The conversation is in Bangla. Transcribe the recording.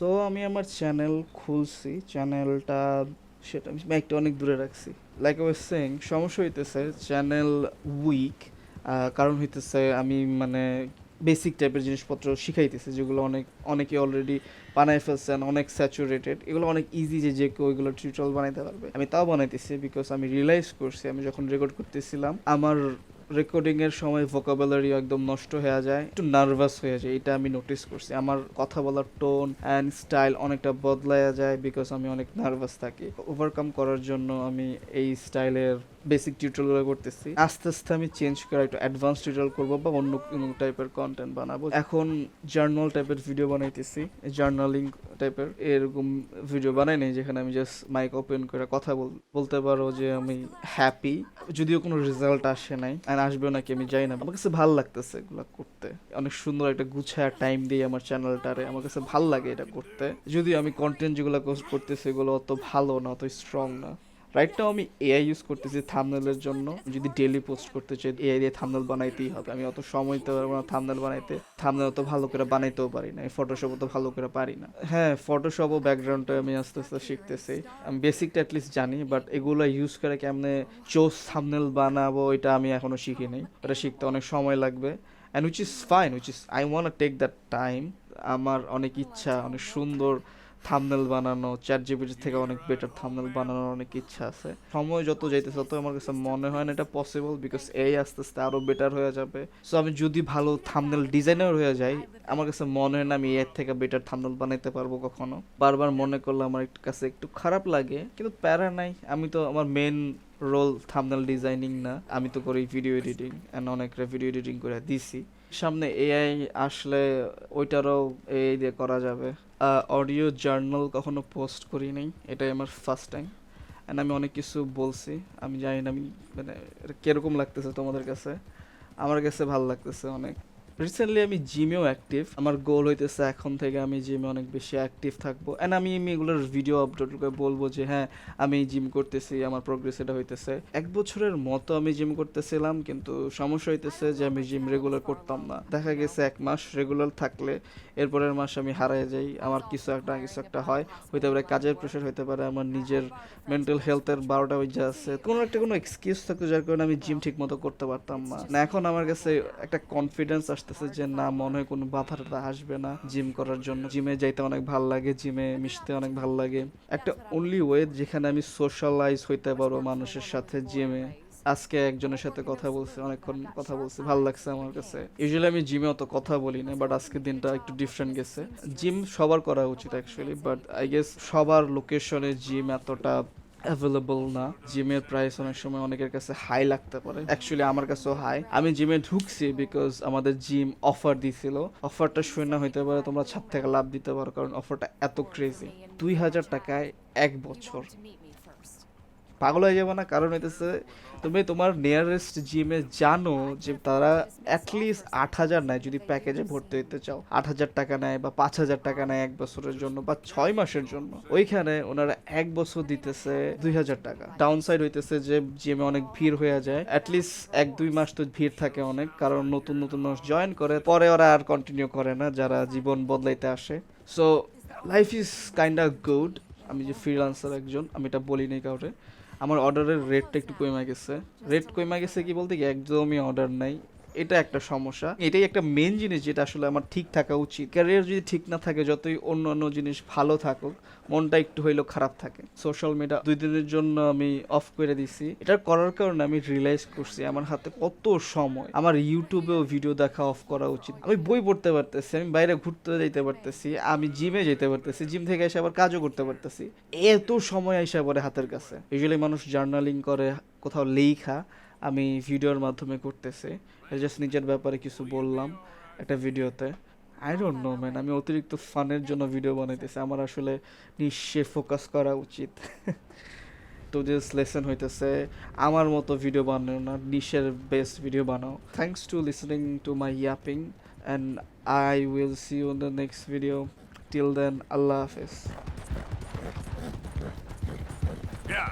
সো আমি আমার চ্যানেল খুলছি, চ্যানেলটা সেটা আমি মাইকটা অনেক দূরে রাখছি। লাইক আই ওয়াজ সেইং, সমস্যা হইতেছে চ্যানেল উইক, কারণ হইতেছে আমি মানে বেসিক টাইপের জিনিসপত্র শিখাইতেছি যেগুলো অনেকে অলরেডি বানায় ফেলছেন, অনেক স্যাচুরেটেড, এগুলো অনেক ইজি যে কেউ এগুলো টিউটোরিয়াল বানাইতে পারবে। আমি তাও বানাইতেছি বিকজ আমি রিয়েলাইজ করছি আমি যখন রেকর্ড করতেছিলাম আমার রেকর্ডিংয়ের সময় ভোকাবুলারি একদম নষ্ট হয়ে যায়, একটু নার্ভাস হয়ে যায়। এটা আমি নোটিস করছি, আমার কথা বলার টোন অ্যান্ড স্টাইল অনেকটা বদলায়া যায় বিকজ আমি অনেক নার্ভাস থাকি। ওভারকাম করার জন্য আমি এই স্টাইলের বেসিক টিউটোরিয়াল করতেছি। আস্তে আস্তে আমি চেঞ্জ করে একটু অ্যাডভান্স টিউটোরিয়াল করবো বা অন্য কোনো টাইপের কন্টেন্ট বানাবো। এখন জার্নাল টাইপের ভিডিও বানাইতেছি, জার্নালিং টাইপের এরকম ভিডিও বানাই নাই যেখানে আমি জাস্ট মাইক ওপেন করে কথা বলতে পারো যে আমি হ্যাপি, যদিও কোনো রেজাল্ট আসে নাই আর আসবে নাকি আমি জানি না। আমার কাছে ভালো লাগতেছে এগুলো করতে, অনেক সুন্দর একটা গুছায় টাইম দিয়ে আমার চ্যানেলটারে, আমার কাছে ভালো লাগে এটা করতে। যদিও আমি কন্টেন্ট যেগুলো করতেছি এগুলো অত ভালো না, অত স্ট্রং না। রাইট নাও আমি এআই ইউজ করতেছি থাম্বনেলের জন্য। যদি ডেইলি পোস্ট করতে চাই এআই দিয়ে থাম্বনেল বানাইতেই হবে, আমি অত সময় দিতে পারবো না থাম্বনেল বানাইতে। থাম্বনেল অত ভালো করে বানাইতেও পারি না, ফটোশপ অত ভালো করে পারি না। হ্যাঁ, ফটোশপ ও ব্যাকগ্রাউন্ডটা আমি আস্তে আস্তে শিখতেছি, আমি বেসিকটা অ্যাটলিস্ট জানি, বাট এগুলো ইউজ করে কেমনে চোস থাম্বনেল বানাবো এটা আমি এখনো শিখি নাই। এটা শিখতে অনেক সময় লাগবে, and which is fine, which is I want take that time. আমার অনেক ইচ্ছা অনেক সুন্দর থাম্বনেল বানানো, চ্যাট জিপিটি থেকে অনেক বেটার থাম্বনেল বানানোর অনেক ইচ্ছা আছে। সময় যত যাইতেছে তত আমার কাছে মনে হয় না এটা পসিবল, বিকজ এই আস্তে আস্তে আরও বেটার হয়ে যাবে। সো আমি যদি ভালো থাম্বনেল ডিজাইনার হয়ে যাই, আমার কাছে মনে হয় না আমি এর থেকে বেটার থাম্বনেল বানাইতে পারবো কখনো। বারবার মনে করলে আমার কাছে একটু খারাপ লাগে, কিন্তু প্যারা নাই। আমি তো আমার মেন রোল থাম্বনেল ডিজাইনিং না, আমি তো করি ভিডিও এডিটিং, অ্যান্ড অনেকটা ভিডিও এডিটিং করে দিছি। সামনে এআই আসলে ওইটারও এআই দিয়ে করা যাবে। অডিও জার্নাল কখনো পোস্ট করি নাই, এটাই আমার ফার্স্ট টাইম, অ্যান্ড আমি অনেক কিছু বলছি। আমি জানি না আমি মানে এটা কীরকম লাগতেছে তোমাদের কাছে, আমার কাছে ভালো লাগতেছে অনেক। রিসেন্টলি আমি জিমেও অ্যাক্টিভ, আমার গোল হইতেছে এখন থেকে আমি জিমে অনেক বেশি অ্যাক্টিভ থাকবো, অ্যান্ড আমি এগুলোর ভিডিও আপলোড করে বলবো যে হ্যাঁ আমি জিম করতেছি, আমার প্রোগ্রেস এটা হইতেছে। 1 বছরের মতো আমি জিম করতেছিলাম, কিন্তু সমস্যা হইতেছে যে আমি জিম রেগুলার করতাম না। দেখা গেছে 1 মাস রেগুলার থাকলে এরপরের মাস আমি হারায় যাই, আমার কিছু একটা হয়, হইতে পারে কাজের প্রেশার, হইতে পারে আমার নিজের মেন্টাল হেলথের 12টা ওইজা আছে, কোনো এক্সকিউজ থাকতো যার কারণে আমি জিম ঠিক মতো করতে পারতাম না। এখন আমার কাছে একটা কনফিডেন্স আসতেছে যে না, মনে হয় কোনো বাধা টাধা আসবে না জিম করার জন্য। জিমে যাইতে অনেক ভালো লাগে, জিমে মিশতে অনেক ভালো লাগে। একটা অনলি ওয়ে যেখানে আমি সোশ্যালাইজ হইতে পারবো মানুষের সাথে, জিমে। আজকে একজনের সাথে কথা বলছি, অনেকক্ষণ কথা বলছি, ভালো লাগছে আমার কাছে। ইউজুয়ালি আমি জিমে অত কথা বলি না, বাট আজকের দিনটা একটু ডিফারেন্ট গেছে। জিম সবার করা উচিত অ্যাকচুয়ালি, বাট আই গেস সবার লোকেশনে জিম এতটা অ্যাভেলেবল না। জিমের প্রাইস অনেক সময় অনেকের কাছে হাই লাগতে পারে, অ্যাকচুয়ালি আমার কাছেও হাই। আমি জিমে ঢুকছি বিকজ আমাদের জিম অফার দিছিল, অফারটা শুনে হইতে পারে তোমরা ছাদ থেকে লাভ দিতে পারো, কারণ অফারটা এত ক্রেজি। 2000 টাকায় 1 বছর, পাগল হয়ে যাবে না? কারণ হইতেছে তুমি তোমার নিয়ারেস্ট জিমে জানো যে তারা অ্যাটলিস্ট 8,000 নেয়, যদি প্যাকেজে ভর্তি হইতে চাও 8,000 টাকা নেয় বা 5,000 টাকা নেয় 1 বছরের জন্য বা 6 মাসের জন্য। ওইখানে ওনারা 1 বছর দিতেছে 2,000 টাকা। ডাউন সাইড হইতেছে যে জিমে অনেক ভিড় হয়ে যায়, অ্যাটলিস্ট 1-2 মাস তো ভিড় থাকে অনেক, কারণ নতুন নতুন মানুষ জয়েন করে, পরে ওরা আর কন্টিনিউ করে না যারা জীবন বদলাইতে আসে। So life is kinda good. আমি যে ফ্রিল্যান্সার একজন, আমি এটা বলি নাই কাউরে। আমার অর্ডারের রেটটা একটু কমে গেছে। রেট কমে গেছে কি বলতে কি, একদমই অর্ডার নাই, এটা একটা সমস্যা। এটাই একটা মেন জিনিস যেটা আসলে আমার ঠিক থাকা উচিত। ক্যারিয়ার যদি ঠিক না থাকে, যতই অন্য অন্য জিনিস ভালো থাকুক, মনটা একটু হইলেও খারাপ থাকে। সোশ্যাল মিডিয়া 2 দিনের জন্য আমি অফ করে দিছি। এটা করার কারণে আমি রিয়েলাইজ করছি আমার হাতে কত সময়। আমার ইউটিউবেও ভিডিও দেখা অফ করা উচিত। আমি বই পড়তে পারতেছি, আমি বাইরে ঘুরতে যেতে পারতেছি, আমি জিমে যেতে পারতেছি, জিম থেকে এসে আবার কাজও করতে পারতেছি। এত সময় আইসা পড়ে হাতের কাছে। ইউজুয়ালি মানুষ জার্নালিং করে, কোথাও লেখা, আমি ভিডিওর মাধ্যমে করতেছি। জাস্ট নিজের ব্যাপারে কিছু বললাম একটা ভিডিওতে। আই ডোন্ট নো ম্যান, আমি অতিরিক্ত ফানের জন্য ভিডিও বানাইতেছি, আমার আসলে নিশ্চয় ফোকাস করা উচিত। তো দিস লেসন হইতেছে আমার মতো ভিডিও বানাও না, নিশের বেস্ট ভিডিও বানাও। Thanks to listening to my yapping, and I will see you in the next video. Till then, আল্লাহ হাফেজ। Yeah.